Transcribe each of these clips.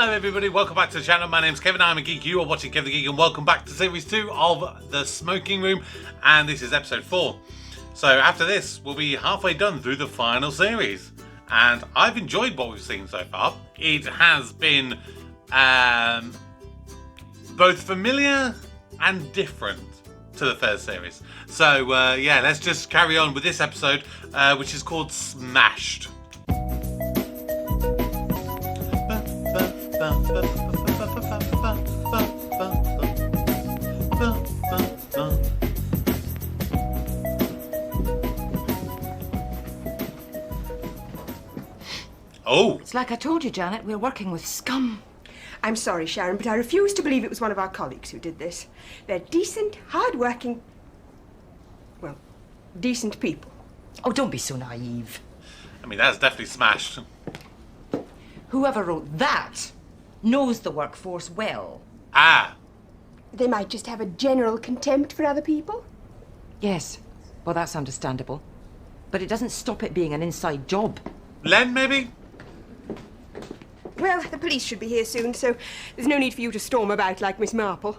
Hello everybody, welcome back to the channel. My name's Kevin, I'm a geek, you are watching Kevin the Geek, and welcome back to series 2 of The Smoking Room, and this is episode 4. So after this, we'll be halfway done through the final series, and I've enjoyed what we've seen so far. It has been both familiar and different to the first series. So yeah, let's just carry on with this episode, which is called Smashed. Oh! It's like I told you, Janet, we're working with scum. I'm sorry, Sharon, but I refuse to believe it was one of our colleagues who did this. They're decent, hard-working, well, decent people. Oh, don't be so naive. I mean, that's definitely smashed. Whoever wrote that knows the workforce well. Ah! They might just have a general contempt for other people. Yes, well, that's understandable. But it doesn't stop it being an inside job. Len, maybe? Well, the police should be here soon, so there's no need for you to storm about like Miss Marple.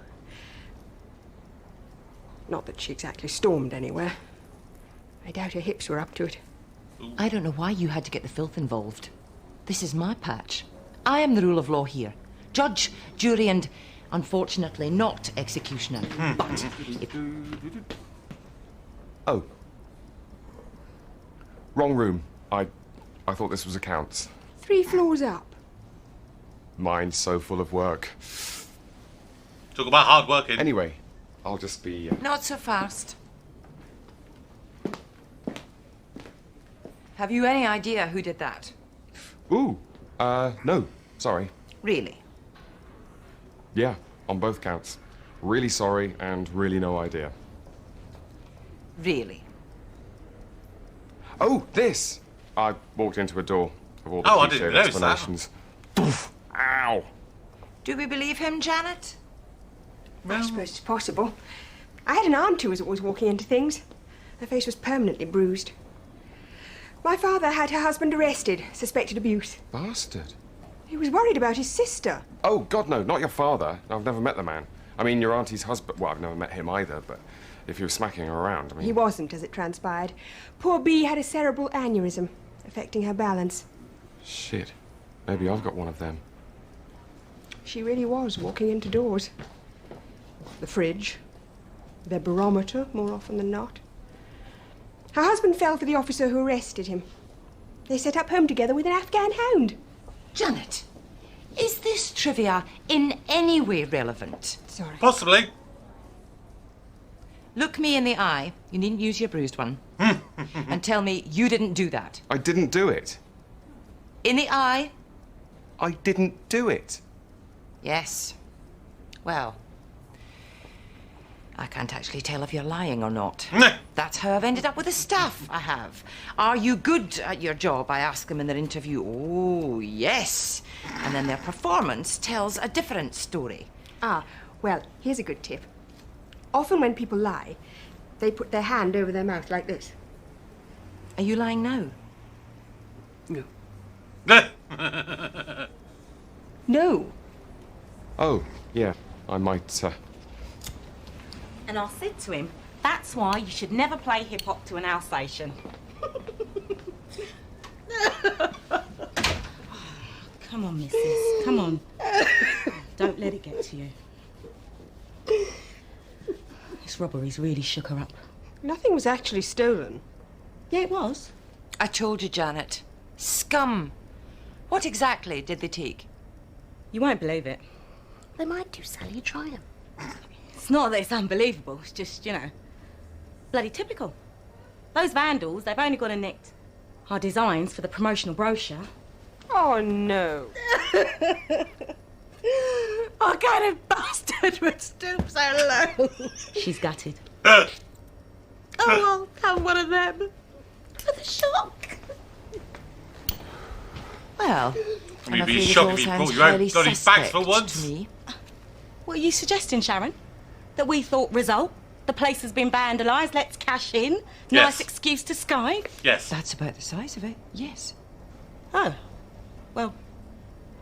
Not that she exactly stormed anywhere. I doubt her hips were up to it. I don't know why you had to get the filth involved. This is my patch. I am the rule of law here. Judge, jury, and, unfortunately, not executioner. But if... Oh. Wrong room. I thought this was accounts. 3 floors up. Mine's so full of work. Talk about hard working. Anyway, I'll just be... Not so fast. Have you any idea who did that? Ooh, no, sorry. Really? Yeah, on both counts. Really sorry and really no idea. Really? Oh, this! I walked into a door of all the I cliched didn't notice that. explanations. Poof! Ow! Do we believe him, Janet? I suppose it's possible. I had an aunt who was always walking into things. Her face was permanently bruised. My father had her husband arrested, suspected abuse. Bastard. He was worried about his sister. Oh, God, no, not your father. I've never met the man. I mean, your auntie's husband. Well, I've never met him either, but if he was smacking her around, I mean... He wasn't, as it transpired. Poor Bee had a cerebral aneurysm, affecting her balance. Shit. Maybe I've got one of them. She really was walking into doors. The fridge, their barometer, more often than not. Her husband fell for the officer who arrested him. They set up home together with an Afghan hound. Janet, is this trivia in any way relevant? Sorry. Possibly. Look me in the eye, you needn't use your bruised one, and tell me you didn't do that. I didn't do it. In the eye? I didn't do it. Yes. Well, I can't actually tell if you're lying or not. That's how I've ended up with the staff, I have. Are you good at your job? I ask them in their interview. Oh, yes. And then their performance tells a different story. Ah, well, here's a good tip. Often when people lie, they put their hand over their mouth like this. Are you lying now? No. No. Oh, yeah, I might, And I said to him, that's why you should never play hip-hop to an Alsatian. Come on, missus, come on. Don't let it get to you. This robbery's really shook her up. Nothing was actually stolen. Yeah, it was. I told you, Janet. Scum. What exactly did they take? You won't believe it. They might do, Sally. Try them. It's not that it's unbelievable, it's just, you know, bloody typical. Those vandals, they've only gone and nicked our designs for the promotional brochure. Oh, no. What kind of bastard would stoop so low? She's gutted. Oh, I'll have one of them. For the shock. Well, I'm You'd be afraid it shocked all if you sounds brought your own highly bloody facts suspect for once. to me. What are you suggesting, Sharon? That we thought, result, the place has been vandalised, let's cash in. Yes. Nice excuse to sky. Yes. That's about the size of it, yes. Oh, well,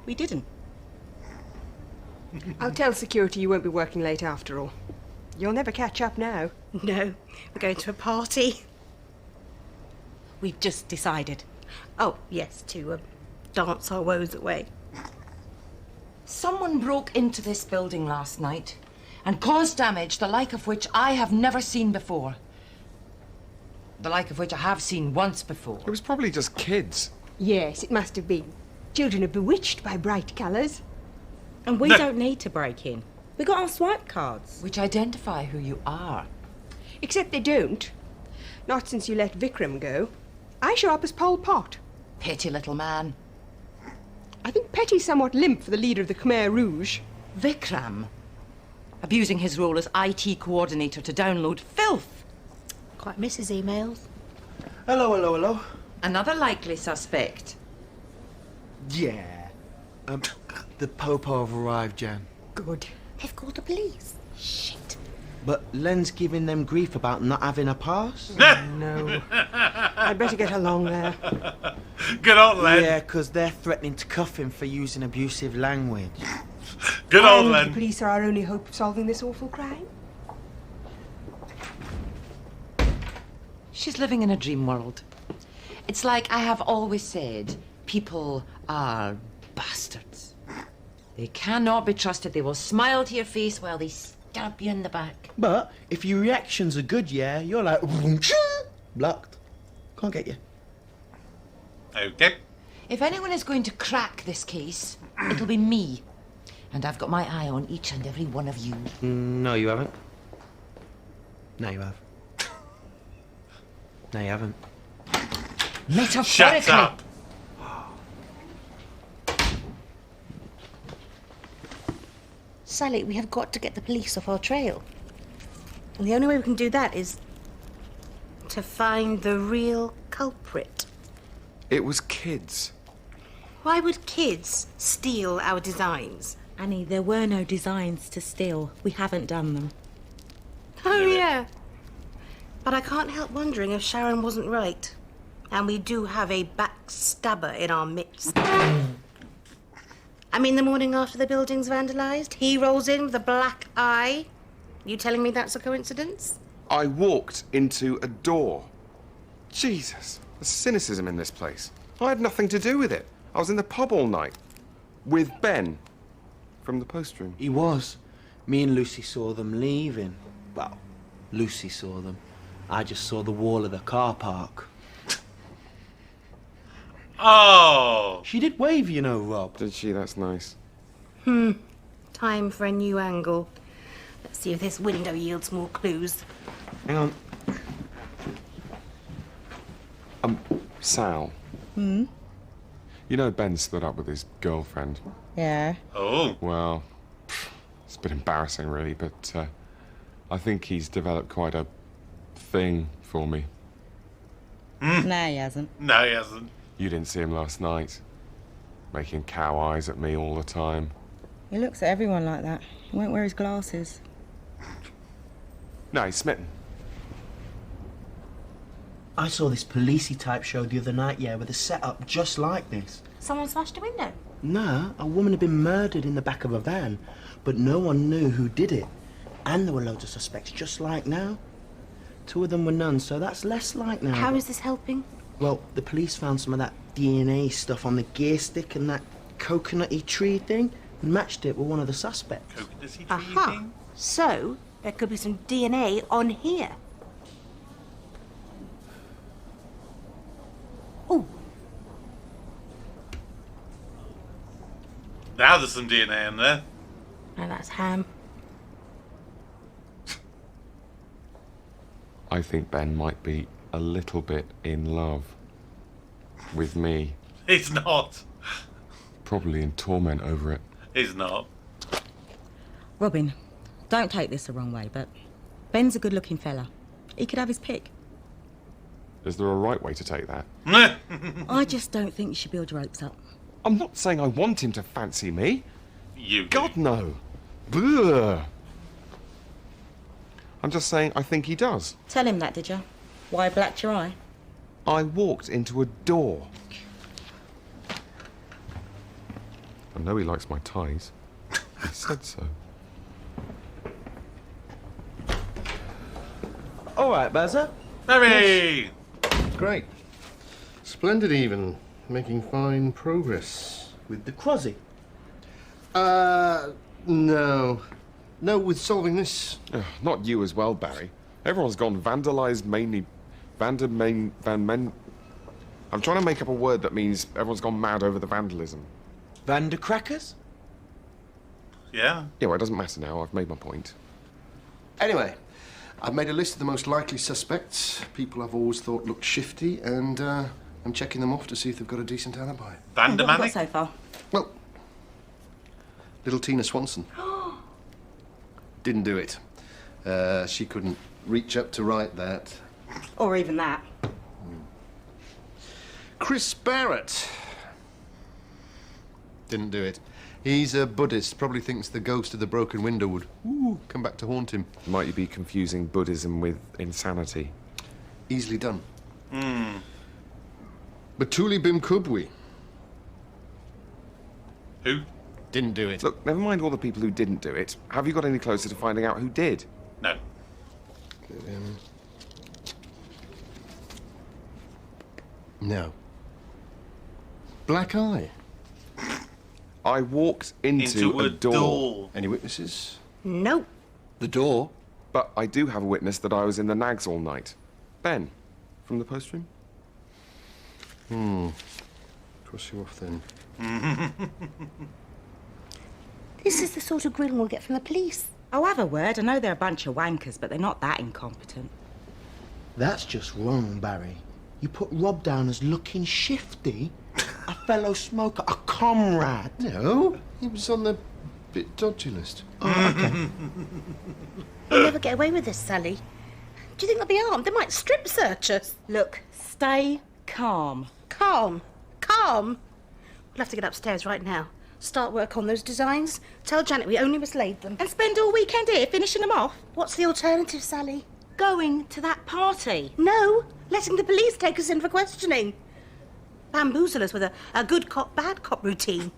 we didn't. I'll tell security you won't be working late after all. You'll never catch up now. No, we're going to a party. We've just decided. Oh, yes, to dance our woes away. Someone broke into this building last night and caused damage the like of which I have never seen before. The like of which I have seen once before. It was probably just kids. Yes, it must have been. Children are bewitched by bright colours. And we don't need to break in. We got our swipe cards. Which identify who you are. Except they don't. Not since you let Vikram go. I show up as Pol Pot. Petty little man. I think Petty's somewhat limp for the leader of the Khmer Rouge. Vikram. Abusing his role as IT coordinator to download filth. Quite miss his emails. Hello, hello, hello. Another likely suspect. Yeah. The Popo have arrived, Jan. Good. They've called the police. Shit. But Len's giving them grief about not having a pass. No. I'd better get along there. Good old Len. Yeah, 'cause they're threatening to cuff him for using abusive language. Good old And Len. the police are our only hope of solving this awful crime. She's living in a dream world. It's like I have always said, people are bastards. They cannot be trusted. They will smile to your face while they stab you in the back. But if your reactions are good, yeah, you're like, blocked. Can't get you. Okay. If anyone is going to crack this case, it'll be me. And I've got my eye on each and every one of you. No, you haven't. No, you have. No, you haven't. Metaphorically. Shut up. Sally, we have got to get the police off our trail. And the only way we can do that is to find the real culprit. It was kids. Why would kids steal our designs? Annie, there were no designs to steal. We haven't done them. Oh, yeah. But I can't help wondering if Sharon wasn't right. And we do have a backstabber in our midst. I mean, the morning after the building's vandalised, he rolls in with a black eye. You telling me that's a coincidence? I walked into a door. Jesus, the cynicism in this place. I had nothing to do with it. I was in the pub all night. With Ben. From the post room. He was. Me and Lucy saw them leaving. Well, Lucy saw them. I just saw the wall of the car park. Oh. She did wave, you know, Rob. Did she? That's nice. Time for a new angle. Let's see if this window yields more clues. Hang on. Sal. You know Ben split up with his girlfriend. Yeah. Oh. Well, it's a bit embarrassing, really, but I think he's developed quite a thing for me. No, he hasn't. No, he hasn't. You didn't see him last night, making cow eyes at me all the time. He looks at everyone like that. He won't wear his glasses. No, he's smitten. I saw this policey type show the other night, yeah, with a setup just like this. Someone smashed a window. No, a woman had been murdered in the back of a van, but no one knew who did it. And there were loads of suspects, just like now. 2 of them were nuns, so that's less like now. How is this helping? Well, the police found some of that DNA stuff on the gear stick and that coconutty tree thing and matched it with one of the suspects. Coconutty tree Aha. thing? So, there could be some DNA on here. Oh, Now there's some DNA in there. now that's ham. I think Ben might be a little bit in love with me. He's not. Probably in torment over it. He's not. Robin, don't take this the wrong way, but Ben's a good-looking fella. He could have his pick. Is there a right way to take that? I just don't think you should build your hopes up. I'm not saying I want him to fancy me. You do. God, no. Bleh. I'm just saying I think he does. Tell him that, did you? Why I blacked your eye? I walked into a door. I know he likes my ties. I said so. All right, Bazza. Barry! Great. Splendid even. Making fine progress. With the Crozzy. No. No, with solving this. Ugh, not you as well, Barry. Everyone's gone vandalised mainly... I'm trying to make up a word that means everyone's gone mad over the vandalism. Vandercrackers? Yeah. Yeah, well, it doesn't matter now. I've made my point. Anyway, I've made a list of the most likely suspects, people I've always thought looked shifty, and I'm checking them off to see if they've got a decent alibi. What have you got Vandermanic? so far? Well, little Tina Swanson. Didn't do it. She couldn't reach up to write that. Or even that. Chris Barrett. Didn't do it. He's a Buddhist. Probably thinks the ghost of the broken window would come back to haunt him. Might you be confusing Buddhism with insanity? Easily done. Batuli Bimkubwi. Who? Didn't do it. Look, never mind all the people who didn't do it. Have you got any closer to finding out who did? No. No. Black Eye. I walked into a door. Any witnesses? Nope. The door? But I do have a witness that I was in the Nags all night. Ben, from the post room? Cross you off then. This is the sort of grin we'll get from the police. Oh, have a word. I know they're a bunch of wankers, but they're not that incompetent. That's just wrong, Barry. You put Rob down as looking shifty. A fellow smoker, a comrade. No, he was on the bit dodgy list. Oh, okay. We'll never get away with this, Sally. Do you think they'll be armed? They might strip search us. Look, stay calm. Calm. Calm. We'll have to get upstairs right now. Start work on those designs. Tell Janet we only mislaid them. And spend all weekend here finishing them off? What's the alternative, Sally? Going to that party. No, letting the police take us in for questioning. Bamboozle us with a good cop, bad cop routine.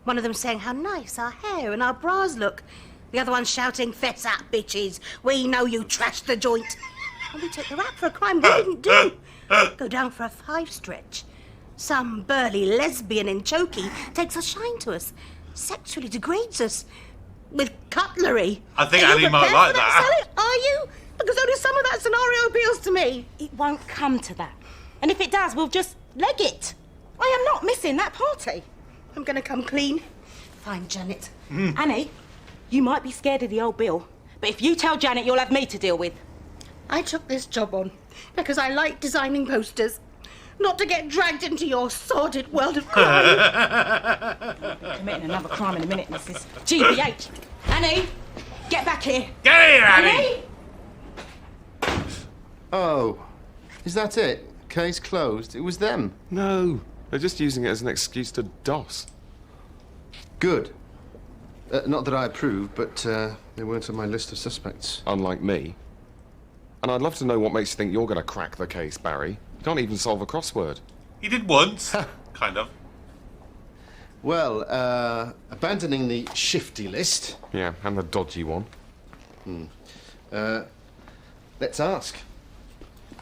One of them saying how nice our hair and our bras look. The other one shouting, "Fess up, bitches. We know you trashed the joint." And we take the rap for a crime we didn't do. Go down for a 5 stretch. Some burly lesbian in chokey takes a shine to us, sexually degrades us with cutlery. I think Are you Annie might prepared like for that. Sally? Are you? Because only some of that scenario appeals to me. It won't come to that. And if it does, we'll just leg it. I am not missing that party. I'm going to come clean. Find Janet. Annie, you might be scared of the old Bill, but if you tell Janet, you'll have me to deal with. I took this job on because I like designing posters, not to get dragged into your sordid world of crime. Committing another crime in a minute, Mrs. GBH. Annie, get back here. Get here, Annie! Oh, is that it? Case closed? It was them. No, they're just using it as an excuse to DOS. Good. Not that I approve, but they weren't on my list of suspects. Unlike me. And I'd love to know what makes you think you're going to crack the case, Barry. You can't even solve a crossword. He did once. Kind of. Well, abandoning the shifty list, Yeah, and the dodgy one. let's ask.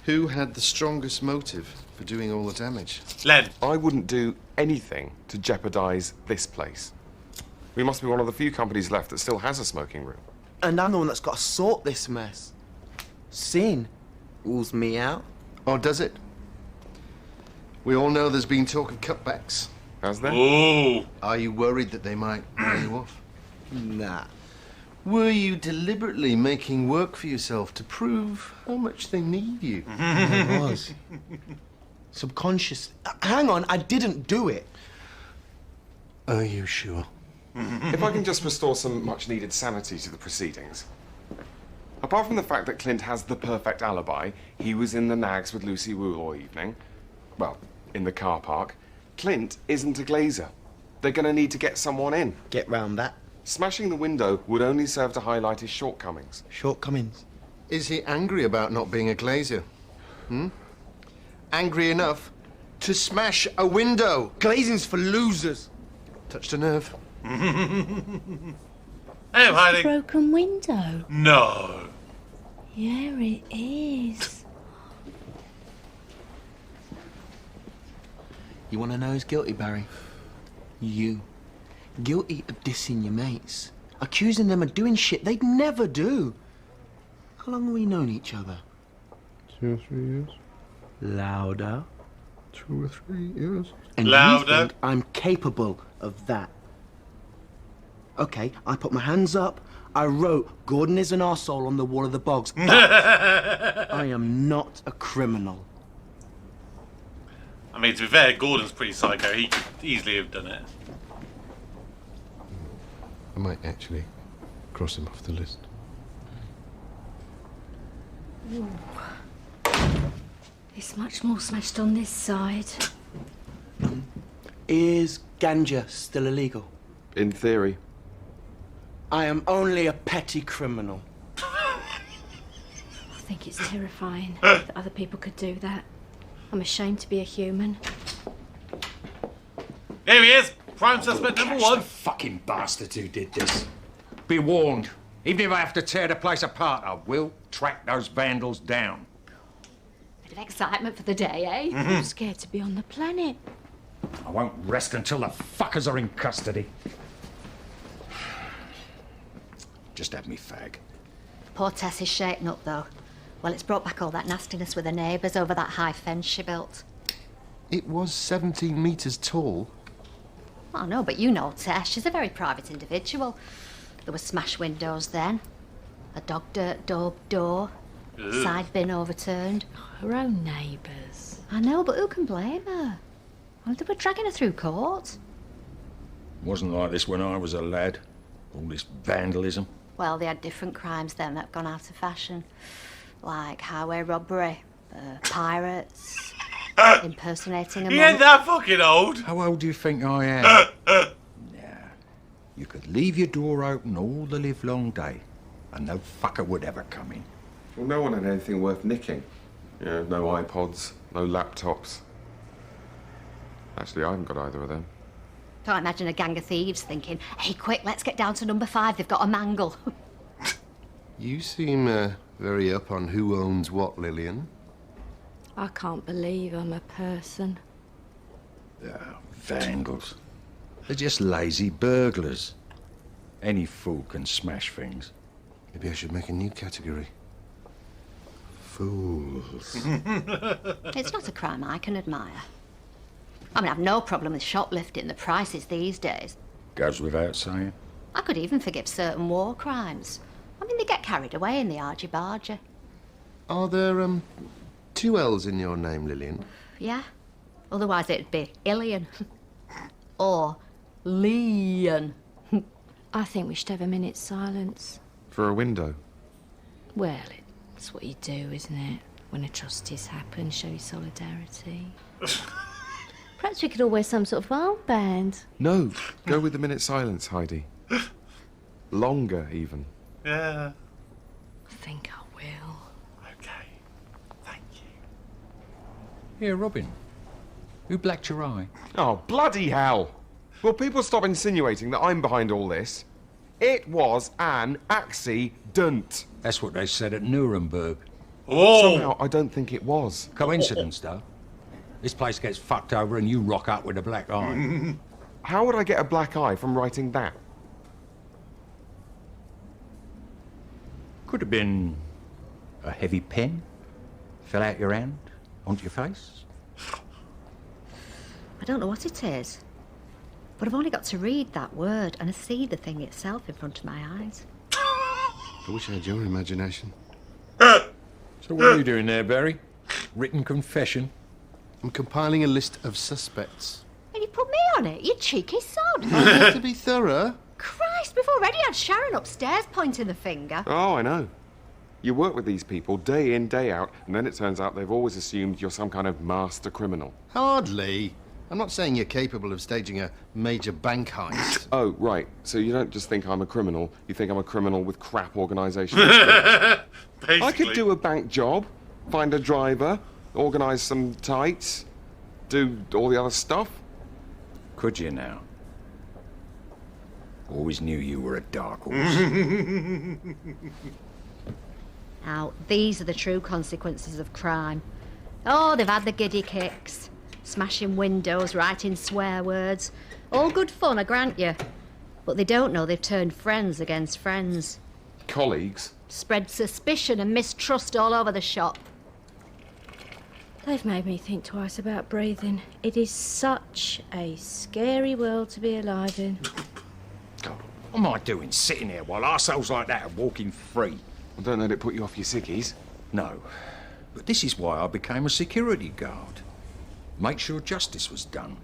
Who had the strongest motive for doing all the damage? Len. I wouldn't do anything to jeopardise this place. We must be one of the few companies left that still has a smoking room. And I'm the one that's got to sort this mess. Sin rules me out. Or does it? We all know there's been talk of cutbacks. Has there? Ooh. Are you worried that they might lay you off? Nah. Were you deliberately making work for yourself to prove how much they need you? I was. Subconscious. Hang on, I didn't do it. Are you sure? If I can just restore some much-needed sanity to the proceedings. Apart from the fact that Clint has the perfect alibi, he was in the Nags with Lucy Wu all evening. Well, in the car park. Clint isn't a glazer. They're going to need to get someone in. Get round that. Smashing the window would only serve to highlight his shortcomings. Shortcomings. Is he angry about not being a glazier? Angry enough to smash a window? Glazing's for losers. Touched a nerve. Hey, I'm It's the hiding. broken window. No. Yeah, it is. You want to know who's guilty, Barry? You. Guilty of dissing your mates. Accusing them of doing shit they'd never do. How long have we known each other? 2 or 3 years. Louder. 2 or 3 years. And Louder. you think I'm capable of that? Okay, I put my hands up. I wrote, Gordon is an arsehole on the wall of the bogs. But I am not a criminal. I mean, to be fair, Gordon's pretty psycho. He could easily have done it. I might actually cross him off the list. It's much more smashed on this side. Is ganja still illegal? In theory. I am only a petty criminal. I think it's terrifying that other people could do that. I'm ashamed to be a human. Here he is. Prime suspect number 1. The fucking bastard who did this. Be warned. Even if I have to tear the place apart, I will track those vandals down. Bit of excitement for the day, eh? I'm scared to be on the planet. I won't rest until the fuckers are in custody. Just have me fag. Poor Tess is shaken up, though. Well, it's brought back all that nastiness with her neighbours over that high fence she built. It was 17 metres tall. I know, but you know Tess. She's a very private individual. There were smashed windows then. A dog dirt door. Ugh. Side bin overturned. Her own neighbours. I know, but who can blame her? Well, they were dragging her through court. Wasn't like this when I was a lad. All this vandalism. Well, they had different crimes then that have gone out of fashion. Like highway robbery, pirates, impersonating a He ain't monk. that fucking old. How old do you think I am? Nah. You could leave your door open all the livelong day, and no fucker would ever come in. Well, no one had anything worth nicking. You know, no iPods, no laptops. Actually, I haven't got either of them. Can't imagine a gang of thieves thinking, hey, quick, let's get down to number 5, they've got a mangle. You seem very up on who owns what, Lillian. I can't believe I'm a person. Vandals. They're just lazy burglars. Any fool can smash things. Maybe I should make a new category. Fools. It's not a crime I can admire. I mean, I've no problem with shoplifting, the prices these days. Goes without saying. I could even forgive certain war crimes. I mean, they get carried away in the argy-bargy. Are there, 2 L's in your name, Lillian? Yeah? Otherwise it'd be Ilian. Or Leon. I think we should have a minute's silence. For a window. Well, it's what you do, isn't it? When atrocities happen, show your solidarity. Perhaps we could all wear some sort of armband. No, go with the minute silence, Heidi. Longer, even. Yeah. I think I will. Okay. Thank you. Here, Robin. Who blacked your eye? Oh, bloody hell! Will people stop insinuating that I'm behind all this? It was an accident. That's what they said at Nuremberg. Oh. Somehow, I don't think it was. Coincidence, though. This place gets fucked over and you rock up with a black eye. How would I get a black eye from writing that? Could have been a heavy pen. Fell out your hand, onto your face. I don't know what it is. But I've only got to read that word and I see the thing itself in front of my eyes. I wish I had your imagination. So what are you doing there, Barry? Written confession? I'm compiling a list of suspects. And you put me on it, you cheeky sod. I have to be thorough. Christ, we've already had Sharon upstairs pointing the finger. Oh, I know. You work with these people day in, day out, and then it turns out they've always assumed you're some kind of master criminal. Hardly. I'm not saying you're capable of staging a major bank heist. Oh, right. So you don't just think I'm a criminal, you think I'm a criminal with crap organisation skills. Basically. I could do a bank job, find a driver, organise some tights, do all the other stuff. Could you now? Always knew you were a dark horse. Now, these are the true consequences of crime. Oh, they've had the giddy kicks. Smashing windows, writing swear words. All good fun, I grant you. But they don't know they've turned friends against friends. Colleagues? Spread suspicion and mistrust all over the shop. They've made me think twice about breathing. It is such a scary world to be alive in. God, what am I doing sitting here while arseholes like that are walking free? Well, don't let it put you off your sickies. No, but this is why I became a security guard. Make sure justice was done.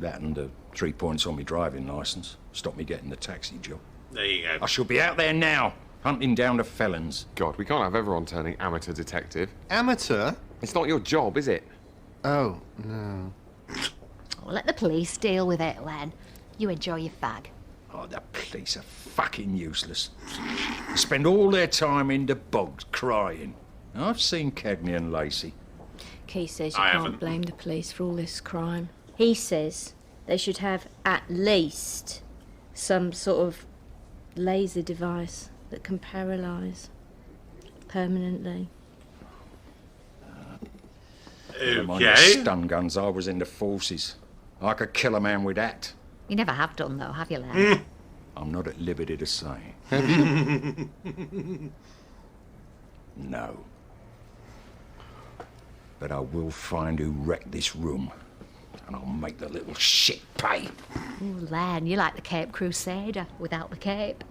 That and the 3 points on my driving licence stopped me getting the taxi job. There you go. I shall be out there now, hunting down the felons. God, we can't have everyone turning amateur detective. Amateur? It's not your job, is it? Oh, no. Well, let the police deal with it, Len. You enjoy your fag. Oh, the police are fucking useless. They spend all their time in the bogs crying. I've seen Cagney and Lacey. Keith says you I can't haven't. blame the police for all this crime. He says they should have at least some sort of laser device that can paralyse permanently. Never mind the Okay. stun guns, I was in the forces. I could kill a man with that. You never have done, though, have you, Len? I'm not at liberty to say. No. But I will find who wrecked this room, and I'll make the little shit pay. Ooh, Len, you like the Cape Crusader without the cape.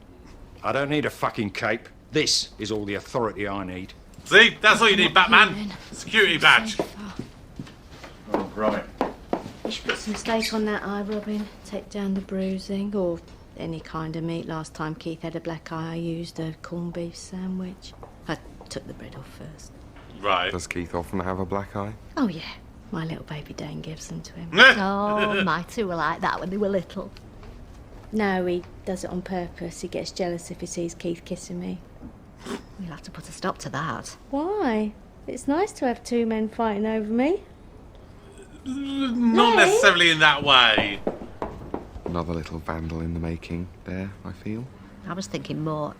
I don't need a fucking cape. This is all the authority I need. See, that's all you need, Batman. Security badge. Oh, right. Put some steak on that eye, Robin. Take down the bruising, or any kind of meat. Last time Keith had a black eye, I used a corned beef sandwich. I took the bread off first. Right. Does Keith often have a black eye? Oh, yeah. My little baby Dane gives them to him. Oh, my two were like that when they were little. No, he does it on purpose. He gets jealous if he sees Keith kissing me. We'll have to put a stop to that. Why? It's nice to have two men fighting over me. Not necessarily in that way. Another little vandal in the making there, I feel. I was thinking more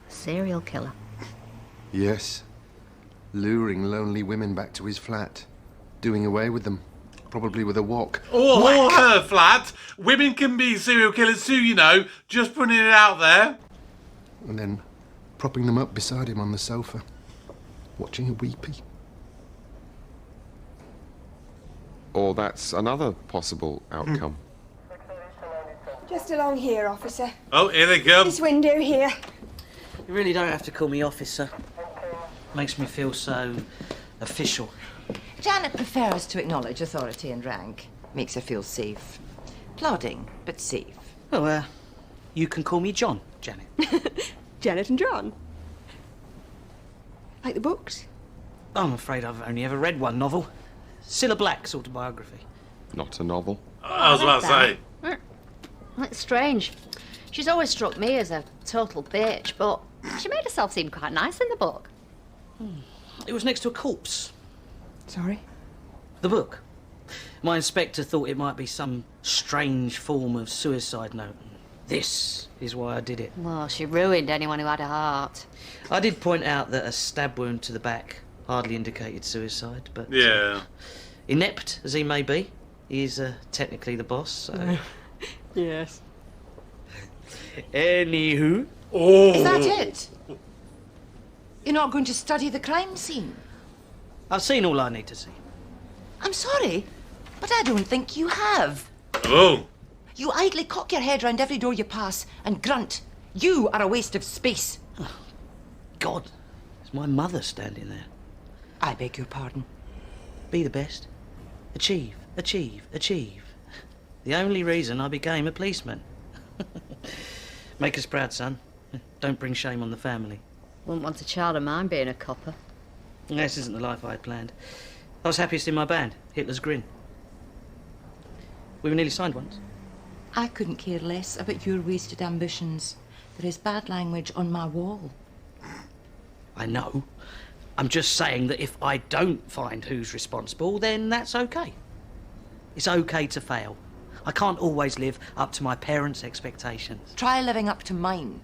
serial killer. Yes. Luring lonely women back to his flat. Doing away with them. Probably with a wok. Or her flat. Women can be serial killers too, you know. Just putting it out there. And then propping them up beside him on the sofa. Watching a weepy. Or that's another possible outcome. Just along here, officer. Oh, here they come. This window here. You really don't have to call me officer. Makes me feel so official. Janet prefers to acknowledge authority and rank. Makes her feel safe. Plodding, but safe. Oh, you can call me John, Janet. Janet and John. Like the books? I'm afraid I've only ever read one novel. Cilla Black's autobiography. Not a novel. I was about to say. That's strange. She's always struck me as a total bitch, but she made herself seem quite nice in the book. It was next to a corpse. Sorry? The book. My inspector thought it might be some strange form of suicide note. This is why I did it. Well, she ruined anyone who had a heart. I did point out that a stab wound to the back hardly indicated suicide, but... Yeah. Inept as he may be, he is technically the boss, so... Yes. Anywho... Oh. Is that it? You're not going to study the crime scene? I've seen all I need to see. I'm sorry, but I don't think you have. Oh. You idly cock your head round every door you pass and grunt. You are a waste of space. God, it's my mother standing there. I beg your pardon. Be the best. Achieve, achieve, achieve. The only reason I became a policeman. Make us proud, son. Don't bring shame on the family. Wouldn't want a child of mine being a copper. This isn't the life I had planned. I was happiest in my band, Hitler's Grin. We were nearly signed once. I couldn't care less about your wasted ambitions. There is bad language on my wall. I know. I'm just saying that if I don't find who's responsible, then that's okay. It's okay to fail. I can't always live up to my parents' expectations. Try living up to mine.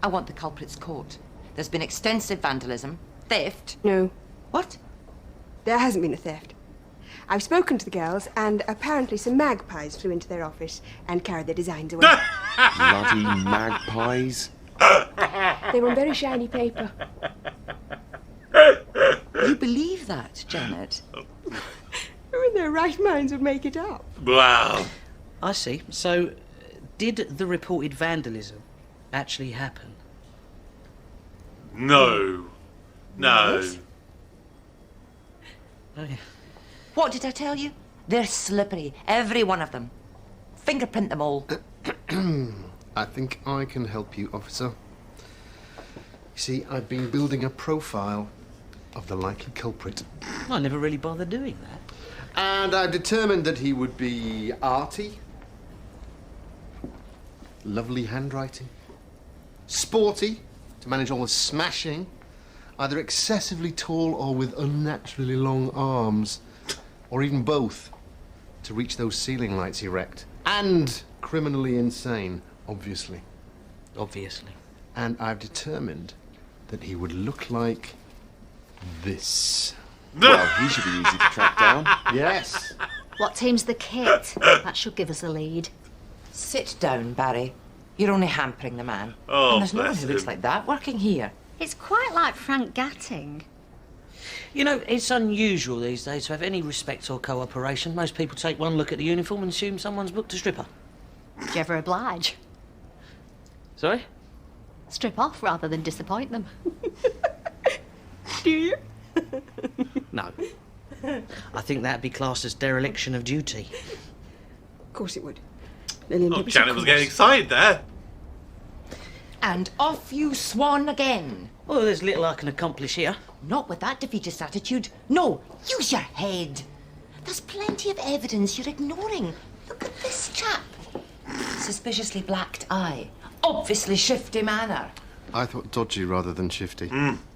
I want the culprit's caught. There's been extensive vandalism, theft. No, What? there hasn't been a theft. I've spoken to the girls, and apparently some magpies flew into their office and carried their designs away. Bloody magpies. They were on very shiny paper. You believe that, Janet? Who in their right minds would make it up? Wow. I see. So, did the reported vandalism actually happen? No. No. Yes. Okay. What did I tell you? They're slippery, every one of them. Fingerprint them all. I think I can help you, officer. You see, I've been building a profile of the likely culprit. I never really bothered doing that. And I've determined that he would be arty, lovely handwriting, sporty, to manage all the smashing, either excessively tall or with unnaturally long arms, or even both, to reach those ceiling lights erect, and criminally insane, obviously. Obviously. And I've determined that he would look like this. Well, he should be easy to track down. Yes. What team's the kit? That should give us a lead. Sit down, Barry. You're only hampering the man. Oh, and there's no one bless who looks him. like that working here. It's quite like Frank Gatting. You know, it's unusual these days to have any respect or cooperation. Most people take one look at the uniform and assume someone's booked a stripper. Do you ever oblige? Sorry? Strip off rather than disappoint them. Do you? No. I think that'd be classed as dereliction of duty. Of course it would. Lillian Oh, Gibbs, Janet of was course. getting excited there. And off you swan again. Well, there's little I can accomplish here. Not with that defeatist attitude. No, use your head. There's plenty of evidence you're ignoring. Look at this chap. Suspiciously blacked eye. Obviously shifty manner. I thought dodgy rather than shifty.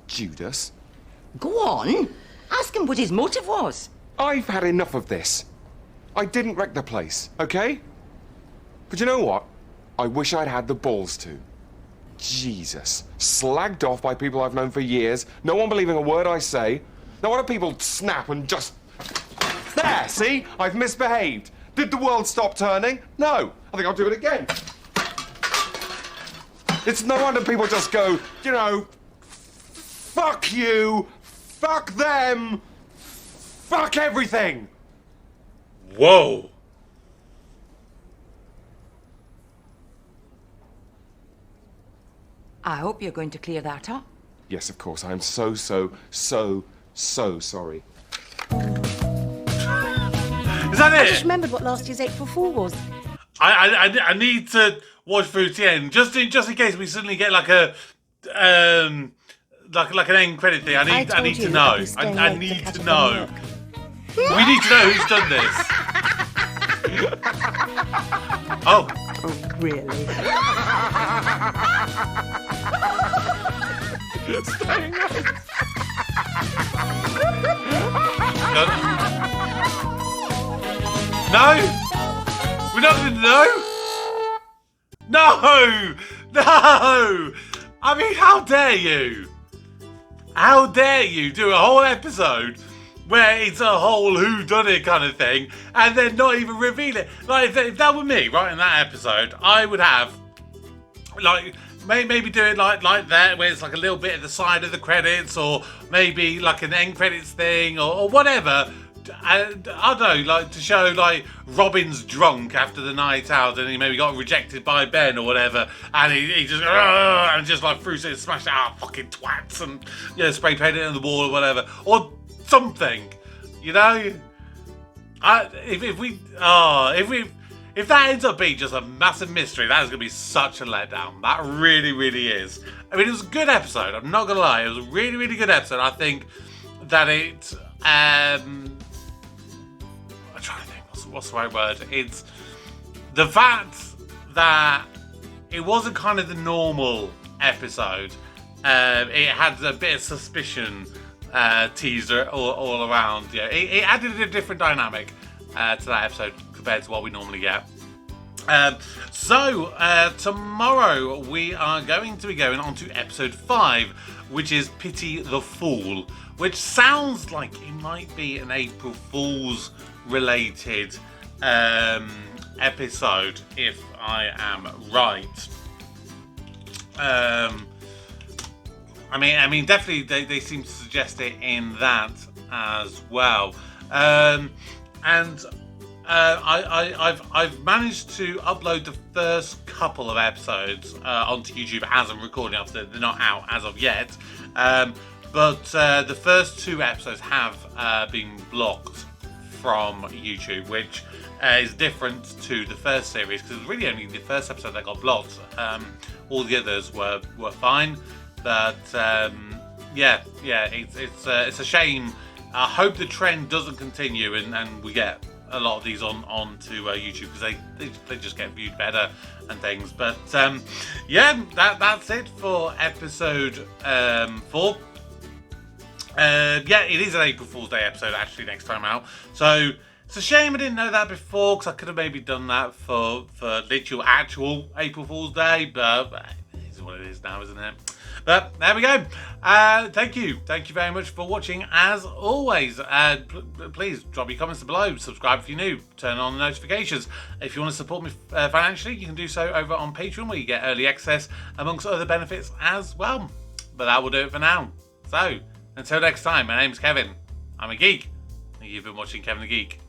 Judas. Go on. Ask him what his motive was. I've had enough of this. I didn't wreck the place, okay? But you know what? I wish I'd had the balls to. Jesus. Slagged off by people I've known for years, no one believing a word I say. Now why do people snap and just... There, see? I've misbehaved. Did the world stop turning? No. I think I'll do it again. It's no wonder people just go, you know, fuck you, fuck them, fuck everything. Whoa. I hope you're going to clear that up. Yes, of course. I am so sorry. Is that I just it? remembered what last year's April Fool was. I need to watch through to the end just in case we suddenly get like a like an end credit thing. I need told to you know. I'd be staying I late to need catch to up know. on work. We need to know who's done this. Oh. Oh, really? Staying up. No? We're not going to know? No! No! I mean, how dare you? How dare you do a whole episode where it's a whole whodunit kind of thing and then not even reveal it? Like, if that were me, right, in that episode, I would have, like, maybe do it like that, where it's like a little bit at the side of the credits, or maybe like an end credits thing, or whatever. And I don't know, like to show like Robin's drunk after the night out, and he maybe got rejected by Ben or whatever, and he just and just like threw it, smashed out, fucking twats, and spray painted it on the wall or whatever, or something, you know. If that ends up being just a massive mystery, that is going to be such a letdown. That really, really is. I mean, it was a good episode. I'm not going to lie. It was a really, really good episode. I think that it... I'm trying to think. What's the right word? It's the fact that it wasn't kind of the normal episode. It had a bit of suspicion teaser all around. Yeah, it added a different dynamic to that episode compared to what we normally get. Tomorrow we are going to be going on to episode 5, which is Pity the Fool, which sounds like it might be an April Fool's related episode, if I am right. I mean, definitely they seem to suggest it in that as well. I've managed to upload the first couple of episodes onto YouTube as I'm recording. They're not out as of yet, but the first 2 episodes have been blocked from YouTube, which is different to the first series, because it was really only the first episode that got blocked. All the others were fine, but it's a shame. I hope the trend doesn't continue and we get a lot of these onto YouTube, because they just get viewed better and things. But that's it for episode 4. It is an April Fool's Day episode actually next time out, so it's a shame I didn't know that before, because I could have maybe done that for literal actual April Fool's Day, but it is what it is now, isn't it? But there we go. Thank you very much for watching as always. Please drop your comments below, subscribe if you're new, turn on the notifications. If you want to support me financially, you can do so over on Patreon, where you get early access amongst other benefits as well. But that will do it for now. So until next time, my name's Kevin, I'm a geek, and you've been watching Kevin the Geek.